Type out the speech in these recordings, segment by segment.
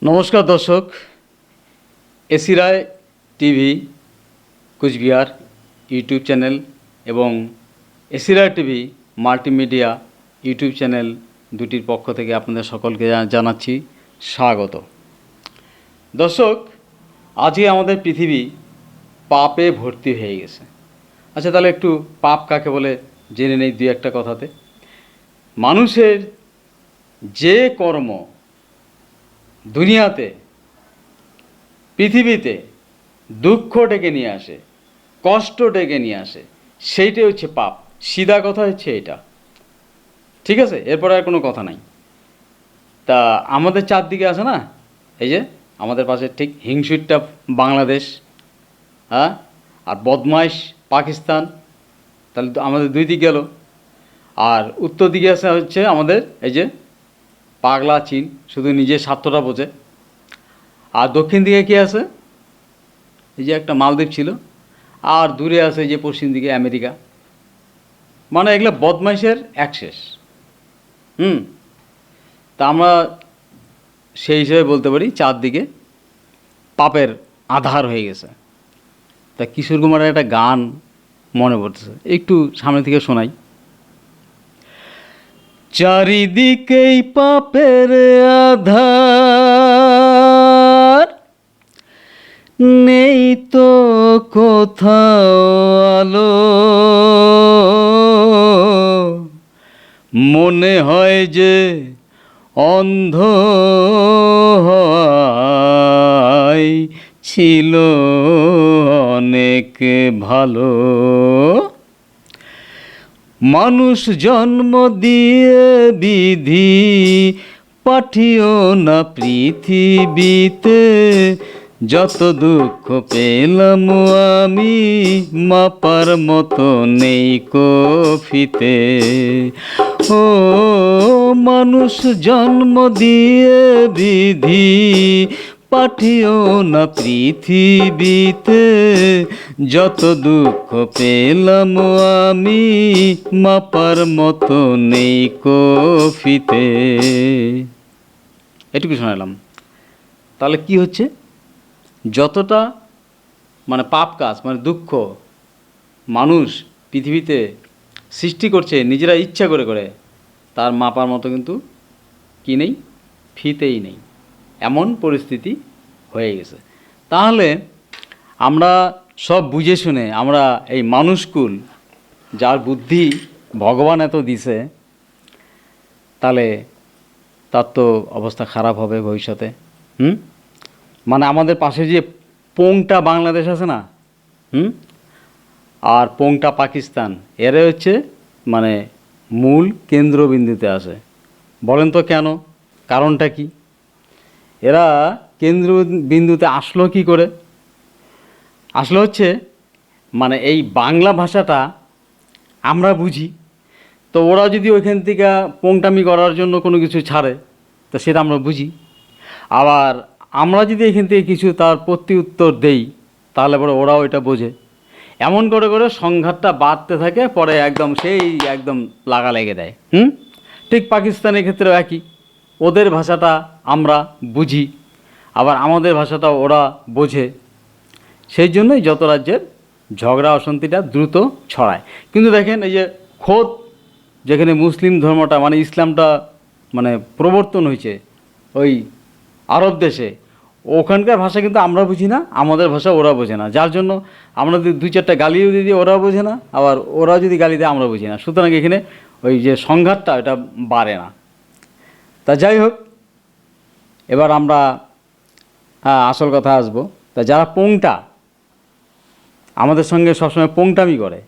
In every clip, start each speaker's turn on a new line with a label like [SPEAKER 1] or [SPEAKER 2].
[SPEAKER 1] নমস্কার দর্শক, এসি রায় TV Cooch Behar YouTube channel এবং এসি রায় টিভি মাল্টিমিডিয়া ইউটিউব চ্যানেল দুটির পক্ষ থেকে আপনাদের সকলকে জানাচ্ছি স্বাগত। দর্শক, আজকে আমাদের পৃথিবী পাপে ভর্তি হয়ে গেছে। আচ্ছা, তাহলে একটু পাপ কাকে বলে জেনে নেই দুই একটা কথাতে। মানুষের যে কর্ম দুনিয়াতে পৃথিবীতে দুঃখ ডেকে নিয়ে আসে, কষ্ট ডেকে নিয়ে আসে, সেইটাই হচ্ছে পাপ। সিধা কথা হচ্ছে এটা, ঠিক আছে? এরপরে আর কোনো কথা নাই। তা আমাদের চারদিকে আছে না, এই যে আমাদের পাশে ঠিক হিংসুটটা বাংলাদেশ, হ্যাঁ, আর বদমাইশ পাকিস্তান, তাহলে তো আমাদের দুই দিক গেল। আর উত্তর দিকে আছে হচ্ছে আমাদের এই যে পাগলা চীন, শুধু নিজের স্বার্থটা বোঝে। আর দক্ষিণ দিকে কী আছে, এই যে একটা মালদ্বীপ ছিল। আর দূরে আছে এই যে পশ্চিম দিকে আমেরিকা। মানে এগুলো বদমাইশের অ্যাক্সেস। তা আমরা সেই হিসেবে বলতে পারি চারদিকে পাপের আধার হয়ে গেছে। তা কিশোর কুমারের একটা গান মনে পড়তেছে, একটু সামনে থেকে শোনাই। চারিদিকেই পাপের আধার, নেই তো কোথাও আলো, মনে হয় যে অন্ধ হওয়াই ছিল অনেক ভালো। মানুষ জন্ম দিয়ে বিধি পাঠিও না পৃথিবীতে, যত দুঃখ পেলাম আমি মাপার মতো নেই কফিতে। ও মানুষ জন্ম দিয়ে বিধি পাঠিও না পৃথিবীতে, যত দুঃখ পেলাম আমি মাপার মতো নেই কফিতে। এটুকু শোনালাম। তাহলে কি হচ্ছে, যতটা মানে পাপ কাজ মানে দুঃখ মানুষ পৃথিবীতে সৃষ্টি করছে নিজেরা ইচ্ছা করে করে, তার মাপার মতো কিন্তু কি নেই, ফিতেই নেই। এমন পরিস্থিতি হয়ে গেছে। তাহলে আমরা সব বুঝে শুনে আমরা এই মানুষকুল, যার বুদ্ধি ভগবান এত দিছে, তাহলে তার তো অবস্থা খারাপ হবে ভবিষ্যতে। মানে আমাদের পাশে যে পোংটা বাংলাদেশ আছে না, আর পোংটা পাকিস্তান, এরা হচ্ছে মানে মূল কেন্দ্রবিন্দুতে আসে। বলেন তো কেন, কারণটা কি? এরা কেন্দ্রবিন্দুতে আসলো কি করে? আসলে হচ্ছে মানে এই বাংলা ভাষাটা আমরা বুঝি, তো ওরা যদি ওইখান থেকে পোংটামি করার জন্য কোনো কিছু ছাড়ে, তো সেটা আমরা বুঝি। আবার আমরা যদি এখান থেকে কিছু তার প্রত্যুত্তর দেই, তাহলে পরে ওরাও এটা বোঝে। এমন করে করে সংঘাতটা বাড়তে থাকে, পরে একদম সেই একদম লাগা লেগে দেয়। ঠিক পাকিস্তানের ক্ষেত্রেও একই, ওদের ভাষাটা আমরা বুঝি, আবার আমাদের ভাষাটা ওরা বোঝে। সেই জন্যই যত রাজ্যের ঝগড়া অশান্তিটা দ্রুত ছড়ায়। কিন্তু দেখেন, এই যে খোদ যেখানে মুসলিম ধর্মটা মানে ইসলামটা মানে প্রবর্তন হয়েছে ওই আরব দেশে, ওখানকার ভাষা কিন্তু আমরা বুঝি না, আমাদের ভাষা ওরা বোঝে না। যার জন্য আমরা যদি দুই চারটা গালিও দিয়ে দিই, ওরা বোঝে না, আবার ওরা যদি গালি দেয় আমরা বুঝি না। সুতরাং এখানে ওই যে সংঘাতটা এটা বাড়ে না। তা যাই হোক, এবার আমরা আসল কথা আসবো। তা যারা পোংটা আমাদের সঙ্গে সবসময় পোংটামি করে,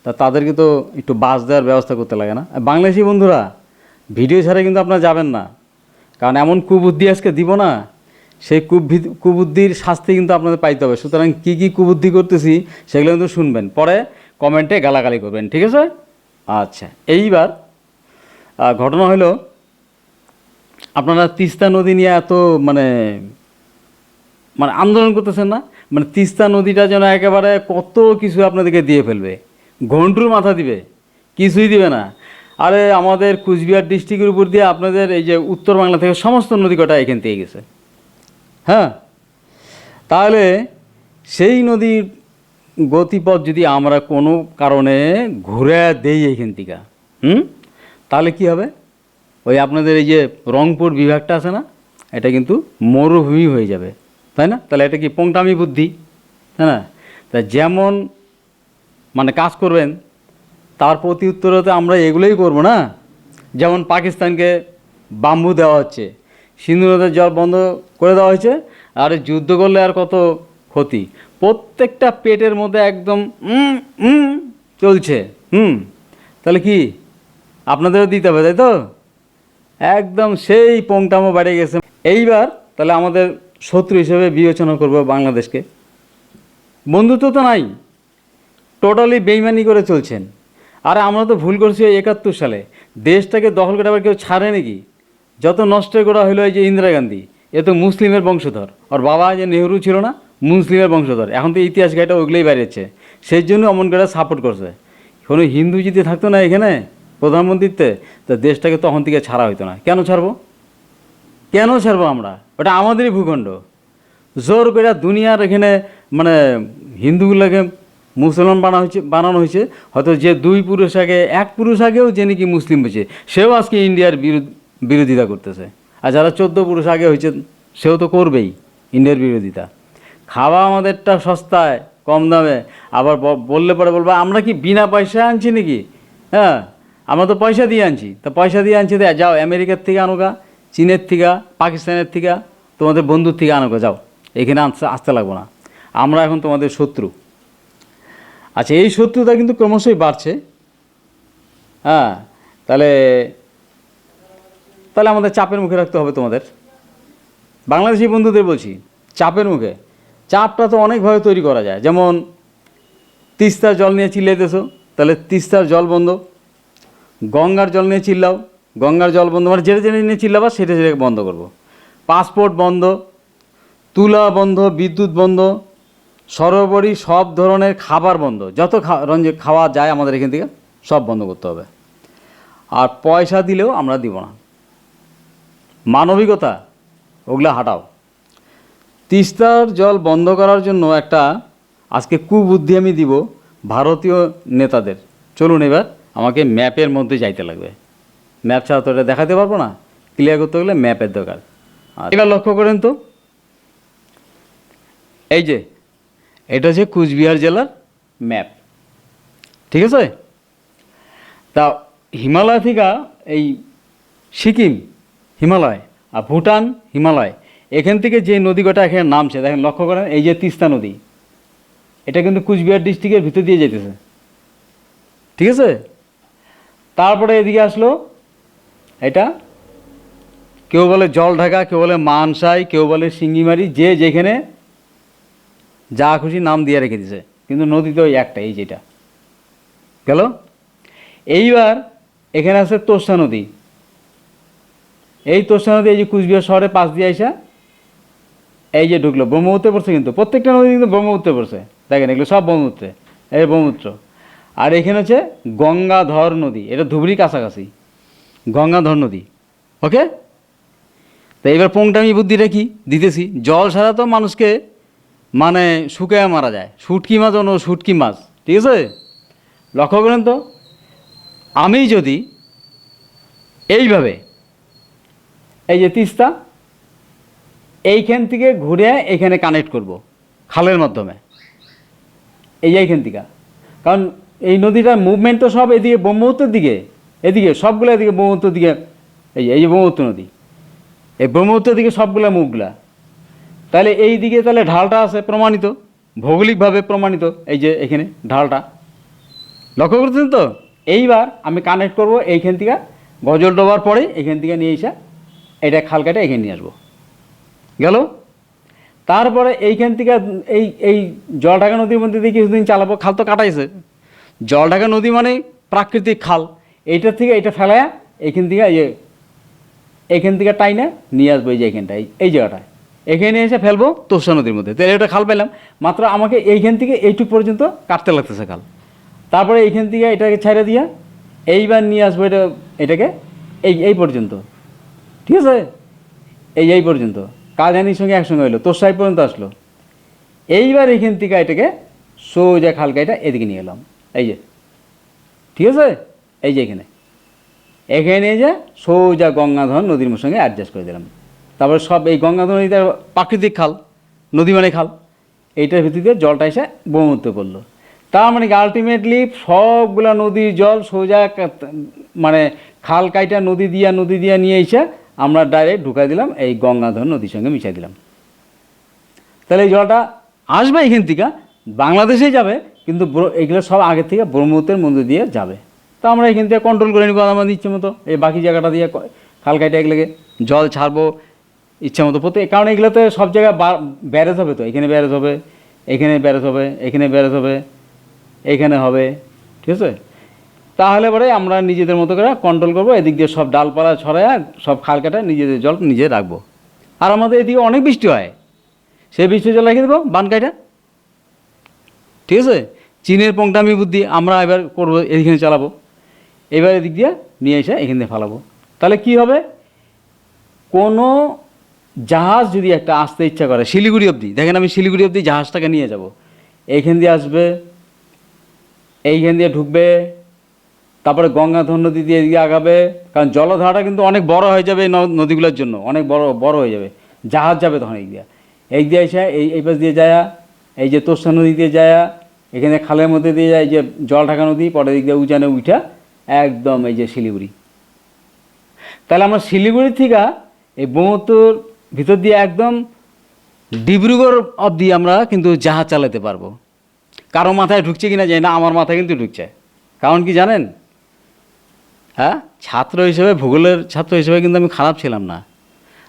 [SPEAKER 1] তা তাদেরকে তো একটু বাস দেওয়ার ব্যবস্থা করতে লাগে না? বাংলাদেশি বন্ধুরা, ভিডিও ছাড়া কিন্তু আপনারা যাবেন না, কারণ এমন কুবুদ্ধি আজকে দিব না, সেই কুবুদ্ধির শাস্তি কিন্তু আপনাদের পাইতে হবে। সুতরাং কী কী কুবুদ্ধি করতেছি সেগুলো কিন্তু শুনবেন, পরে কমেন্টে গালাগালি করবেন, ঠিক আছে? আচ্ছা, এইবার ঘটনা হলো, আপনারা তিস্তা নদী নিয়ে এত মানে মানে আন্দোলন করতেছেন না? মানে তিস্তা নদীটা যেন একেবারে কত কিছু আপনাদেরকে দিয়ে ফেলবে, ঘন্টুর মাথা দিবে, কিছুই দিবে না। আরে আমাদের কুচবিহার ডিস্ট্রিক্টের উপর দিয়ে আপনাদের এই যে উত্তর বাংলা থেকে সমস্ত নদী কটা এখান থেকে গেছে। হ্যাঁ, তাহলে সেই নদীর গতিপথ যদি আমরা কোনো কারণে ঘুরে দেই এইখান থেকে, তাহলে কি হবে? ওই আপনাদের এই যে রংপুর বিভাগটা আছে না, এটা কিন্তু মরুভূমি হয়ে যাবে, তাই না? তাহলে এটা কি পোংটামি বুদ্ধি, তাই না? তা যেমন মানে কাজ করবেন, তার প্রতি উত্তরে তো আমরা এগুলোই করব না। যেমন পাকিস্তানকে বাম্বু দেওয়া হচ্ছে, সিন্ধু নদের জল বন্ধ করে দেওয়া হয়েছে, আর যুদ্ধ করলে আর কত ক্ষতি, প্রত্যেকটা পেটের মধ্যে একদম চলছে। তাহলে কি আপনাদেরও দিতে হবে, তাই তো? একদম সেই পোংটামো বেড়ে গেছে। এইবার তাহলে আমাদের শত্রু হিসেবে বিবেচনা করব বাংলাদেশকে। বন্ধুত্ব তো নাই, টোটালি বেইমানি করে চলছেন। আর আমরা তো ভুল করছি 71 সালে, দেশটাকে দখল করে আবার কেউ ছাড়ে নাকি? যত নষ্ট করা হলো এই যে ইন্দিরা গান্ধী, এ তো মুসলিমের বংশধর, আর বাবা যে নেহরু ছিল না, মুসলিমের বংশধর। এখন তো ইতিহাস গাইটা ওগুলোই বেরিয়েছে, সেই জন্য অমন করে সাপোর্ট করছে। কোনো হিন্দু যদি থাকতো না এখানে প্রধানমন্ত্রীতে, তো দেশটাকে তখন থেকে ছাড়া হইতো না। কেন ছাড়বো? কেন ছাড়বো আমরা? ওটা আমাদেরই ভূখণ্ড। জোর করে দুনিয়ার এখানে মানে হিন্দুগুলোকে মুসলমান বানানো হয়েছে। হয়তো যে 2 পুরুষ আগে, 1 পুরুষ আগেও যে নাকি মুসলিম হয়েছে, সেও আজকে ইন্ডিয়ার বিরোধিতা করতেছে। আর যারা 14 পুরুষ আগে হয়েছে, সেও তো করবেই ইন্ডিয়ার বিরোধিতা। খাওয়া আমাদেরটা সস্তায়, কম দামে, আবার বললে পরে বলবো আমরা কি বিনা পয়সা আনছি নাকি? হ্যাঁ, আমরা তো পয়সা দিয়ে আনছি। তা পয়সা দিয়ে আনছি, যাও আমেরিকার থেকে আনোগা, চীনের থেকে, পাকিস্তানের থেকে, তোমাদের বন্ধুর থেকে আনোগা, যাও, এখানে আসতে লাগবো না, আমরা এখন তোমাদের শত্রু। আচ্ছা, এই শত্রুতা কিন্তু ক্রমশই বাড়ছে। হ্যাঁ, তাহলে আমাদের চাপের মুখে রাখতে হবে তোমাদের। বাংলাদেশি বন্ধুদের বলছি, চাপের মুখে। চাপটা তো অনেকভাবে তৈরি করা যায়। যেমন তিস্তার জল নিয়ে চিল্লাইতেছো, তাহলে তিস্তার জল বন্ধ। গঙ্গার জল নিয়ে চিল্লাও, গঙ্গার জল বন্ধ, মানে যেটা যেটা নিয়ে চিল্লাবা সেটা বন্ধ করব। পাসপোর্ট বন্ধ, তুলা বন্ধ, বিদ্যুৎ বন্ধ, সর্বোপরি সব ধরনের খাবার বন্ধ। যত খাওয়া যায় আমাদের এখান থেকে সব বন্ধ করতে হবে। আর পয়সা দিলেও আমরা দিব না। মানবিকতা ওগুলা হাঁটাও। তিস্তার জল বন্ধ করার জন্য একটা আজকে কুবুদ্ধি আমি দিব ভারতীয় নেতাদের। চলুন এবার আমাকে ম্যাপের মধ্যে যাইতে লাগবে। ম্যাপ ছাড়া তো এটা দেখাতে পারবো না, ক্লিয়ার করতে গেলে ম্যাপের দরকার। এবার লক্ষ্য করেন তো, এই যে এটা হচ্ছে কুচবিহার জেলার ম্যাপ, ঠিক আছে? তা হিমালয় থেকে এই সিকিম হিমালয় আর ভুটান হিমালয়, এখান থেকে যে নদী কটা এখানে নামছে দেখেন, লক্ষ্য করেন, এই যে তিস্তা নদী, এটা কিন্তু কুচবিহার ডিস্ট্রিক্টের ভিতর দিয়ে যেতেছে, ঠিক আছে? তারপরে এদিকে আসলো, এটা কেউ বলে জলঢাকা, কেউ বলে মানসাই, কেউ বলে সিঙ্গিমারি, যে যেখানে যা খুশি নাম দিয়ে রেখে দিছে, কিন্তু নদী তো ওই একটা, এই যেটা গেল। এইবার এখানে আছে তোষা নদী। এই তোষা নদী এই যে কুচবিহার শহরে পাশ দিয়ে আইসা এই যে ঢুকলো, ব্রহ্মপুত্রে পড়ছে। কিন্তু প্রত্যেকটা নদী কিন্তু ব্রহ্মপুত্রে পড়ছে, দেখেন এগুলো সব ব্রহ্মপুত্রে, এই ব্রহ্মপুত্র। আর এখানে হচ্ছে গঙ্গাধর নদী, এটা ধুবড়ি কাছাকাছি, গঙ্গাধর নদী। ওকে, তো এইবার পোংটামি বুদ্ধিটা কি দিতেছি, জল ছাড়া তো মানুষকে মানে শুকায় মারা যায়। শুটকি মাছ অন্য শুটকি মাছ, ঠিক আছে? লক্ষ্য করেন তো, আমি যদি এইভাবে এই যে তিস্তা এইখান থেকে ঘুরে এখানে কানেক্ট করব খালের মাধ্যমে, এইখান থেকে, কারণ এই নদীটার মুভমেন্ট তো সব এদিকে ব্রহ্মপুত্রের দিকে, এদিকে সবগুলো এদিকে ব্রহ্মপুত্রের দিকে। এই যে ব্রহ্মপুত্র নদী, এই ব্রহ্মপুত্রের দিকে সবগুলো মুখগুলা। তাহলে এই দিকে তাহলে ঢালটা আছে প্রমাণিত, ভৌগোলিকভাবে প্রমাণিত, এই যে এখানে ঢালটা, লক্ষ্য করছেন তো? এইবার আমি কানেক্ট করব এইখান থেকে, গজল ডোবার পরে এখান থেকে নিয়ে এসে এটা খাল কাটে এখানে নিয়ে আসবো, গেল। তারপরে এইখান থেকে এই জলঢাকা নদীর মধ্যে দিয়ে কিছুদিন চালাবো, খাল তো কাটাইছে। জলঢাকা নদী মানে প্রাকৃতিক খাল, এইটার থেকে এইটা ফেলায় এইখান থেকে এইখান থেকে টাইনে নিয়ে আসবো, এই যে এইখানটায়, এই জায়গাটায় এখানে এসে ফেলবো তোষা নদীর মধ্যে। তাহলে এটা খাল পেলাম, মাত্র আমাকে এইখান থেকে এইটুক পর্যন্ত কাটতে লাগতেছে খাল। তারপরে এইখান থেকে এটাকে ছেড়ে দিয়া এইবার নিয়ে আসবো এটাকে এই পর্যন্ত, ঠিক আছে, এই পর্যন্ত কালজানির সঙ্গে একসঙ্গে হইলো, তোর সাহেব পর্যন্ত আসলো। এইবার এখান থেকে এটাকে সোজা খালকাইটা এদিকে নিয়ে এলাম, এই যে, ঠিক আছে, এই যে এখানে নিয়ে যে সোজা গঙ্গাধর নদীর সঙ্গে অ্যাডজাস্ট করে দিলাম। তারপরে সব এই গঙ্গাধর নদীটা প্রাকৃতিক খাল, নদী মানে খাল, এইটার ভিতর দিয়ে জলটা এসে ব্রহ্মপুত্র করলো। তার মানে কি আলটিমেটলি সবগুলা নদীর জল সোজা মানে খাল কাইটা নদী দিয়া নিয়ে এসে আমরা ডাইরেক্ট ঢুকাই দিলাম এই গঙ্গাধর নদীর সঙ্গে মিশাই দিলাম। তাহলে এই জলটা আসবে এখান থেকে বাংলাদেশেই যাবে, কিন্তু এগুলো সব আগের থেকে ব্রহ্মপুত্রের মধ্যে দিয়ে যাবে। তো আমরা এখান থেকে কন্ট্রোল করে নিব আমাদের ইচ্ছে মতো, এই বাকি জায়গাটা দিয়ে খাল কাইটা এগুলোকে জল ছাড়বো ইচ্ছা মতো প্রত্যেক, কারণ এগুলোতে সব জায়গায় ব্যারেজ হবে, তো এখানে ব্যারেজ হবে, এখানে ব্যারেজ হবে, এখানে ব্যারেজ হবে, এইখানে হবে, ঠিক আছে। তাহলে পরে আমরা নিজেদের মতো করে কন্ট্রোল করবো, এদিক দিয়ে সব ডালপালা ছড়ায় সব খাল কাটা নিজেদের জল নিজে রাখবো। আর আমাদের এদিকে অনেক বৃষ্টি হয়, সেই বৃষ্টি জল রেখে দেবো বানকাইটা, ঠিক আছে। চীনের পংটামি বুদ্ধি আমরা এবার করবো, এইখানে চালাবো, এবার এদিক দিয়ে নিয়ে এসে এখান দিয়ে ফালাবো। তাহলে কি হবে, কোনো জাহাজ যদি একটা আসতে ইচ্ছা করে শিলিগুড়ি অবধি, দেখেন আমি শিলিগুড়ি অবধি জাহাজটাকে নিয়ে যাব, এইখান দিয়ে আসবে, এইখান দিয়ে ঢুকবে, তারপরে গঙ্গাধর নদী দিয়ে এদিকে আগাবে, কারণ জলধারাটা কিন্তু অনেক বড় হয়ে যাবে এই নদীগুলোর জন্য, অনেক বড় হয়ে যাবে, জাহাজ যাবে তখন এই দিয়ে এসে এই পাশ দিয়ে যায়, এই যে তোষা নদী দিয়ে যায়, এখানে খালের মধ্যে দিয়ে যায়, এই যে জল ঢাকা নদী, পরে দিক দিয়ে উজানে উঠা একদম এই যে শিলিগুড়ি। তাহলে আমরা শিলিগুড়ি থেকে এই ব্রহ্মপুত্রর ভিতর দিয়ে একদম ডিব্রুগড় অবধি আমরা কিন্তু জাহাজ চালাতে পারবো। কারো মাথায় ঢুকছে কিনা জানি না, আমার মাথায় কিন্তু ঢুকছে। কারণ কি জানেন, হ্যাঁ, ছাত্র হিসেবে, ভূগোলের ছাত্র হিসেবে কিন্তু আমি খারাপ ছিলাম না,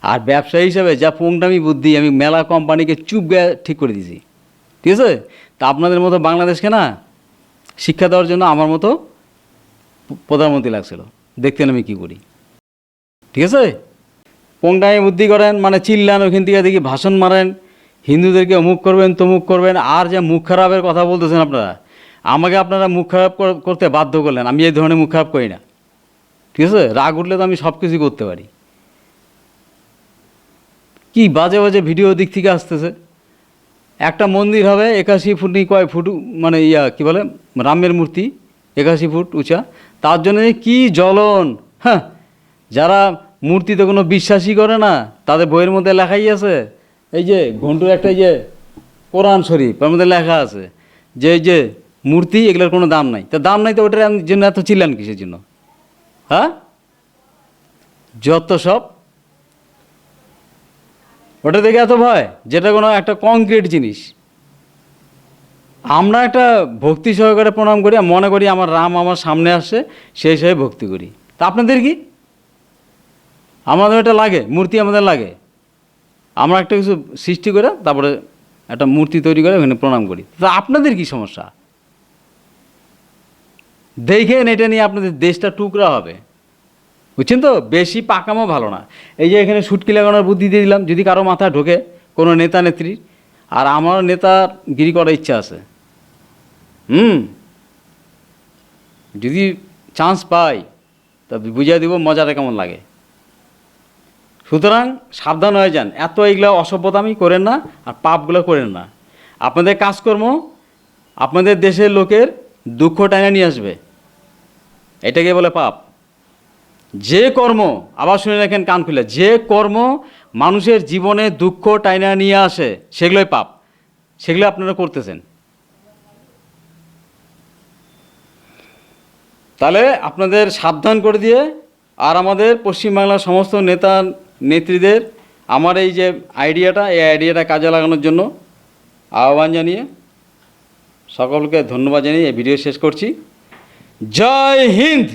[SPEAKER 1] আর ব্যবসায়ী হিসেবে যা পোংটামি বুদ্ধি, আমি মেলা কোম্পানিকে চুপ গিয়ে ঠিক করে দিয়েছি, ঠিক আছে। তা আপনাদের মতো বাংলাদেশকে না শিক্ষা দেওয়ার জন্য আমার মতো প্রধানমন্ত্রী লাগছিল, দেখতেন আমি কী করি, ঠিক আছে। পোংটামি বুদ্ধি করেন মানে চিল্লান, ওইখান থেকে দেখি ভাষণ মারেন, হিন্দুদেরকে অমুক করবেন তমুক করবেন, আর যে মুখ খারাপের কথা বলতেছেন আপনারা, আমাকে আপনারা মুখ খারাপ করতে বাধ্য করলেন। আমি এই ধরনের মুখ খারাপ করি না, ঠিক আছে। রাগ উঠলে তো আমি সব কিছুই করতে পারি। কি বাজে বাজে ভিডিও দিক থেকে আসতেছে। একটা মন্দির হবে 81 ফুট নি কয় ফুট, মানে কি বলে রামের মূর্তি 81 ফুট উঁচা, তার জন্য কি জ্বলন। হ্যাঁ, যারা মূর্তিতে কোনো বিশ্বাসই করে না, তাদের বইয়ের মধ্যে লেখাই আছে, এই যে ঘন্টুর একটা যে কোরআন শরীফ, তার মধ্যে লেখা আছে যে এই যে মূর্তি এগুলোর কোনো দাম নাই। তা দাম নাই তো ওটার জন্য এত চিল্লান কিসের জন্য? হ্যাঁ, যত সব ওটা দেখে এত ভয়, যেটা কোনো একটা কংক্রিট জিনিস। আমরা একটা ভক্তি সহকারে প্রণাম করি, মনে করি আমার রাম আমার সামনে আসছে, সেই হিসেবে ভক্তি করি। তা আপনাদের কি? আমাদের এটা লাগে, মূর্তি আমাদের লাগে, আমরা একটা কিছু সৃষ্টি করে তারপরে একটা মূর্তি তৈরি করে ওখানে প্রণাম করি। তা আপনাদের কি সমস্যা? দেখেন এটা নিয়ে আপনাদের দেশটা টুকরা হবে, বুঝছেন তো। বেশি পাকামো ভালো না। এই যে এখানে সুটকি লাগানোর বুদ্ধি দিয়ে দিলাম, যদি কারো মাথায় ঢোকে কোনো নেতা নেত্রী, আর আমার নেতাগিরি করার ইচ্ছা আছে, যদি চান্স পাই তা বুঝিয়ে দিব মজাটা কেমন লাগে। সুতরাং সাবধান হয়ে যান, এত এইগুলো অসভ্যতামি করেন না, আর পাপগুলো করেন না। আপনাদের কাজকর্ম আপনাদের দেশের লোকের দুঃখ টাইনা নিয়ে আসবে, এটাকে বলে পাপ। যে কর্ম, আবার শুনে রাখেন কান খুলে, যে কর্ম মানুষের জীবনে দুঃখ টাইনা নিয়ে আসে সেগুলোই পাপ, সেগুলো আপনারা করতেছেন। তাহলে আপনাদের সাবধান করে দিয়ে, আর আমাদের পশ্চিমবাংলার সমস্ত নেতা নেত্রীদের আমার এই যে আইডিয়াটা কাজে লাগানোর জন্য আহ্বান জানিয়ে সকলকে ধন্যবাদ জানিয়ে এই ভিডিও শেষ করছি। জয় হিন্দ।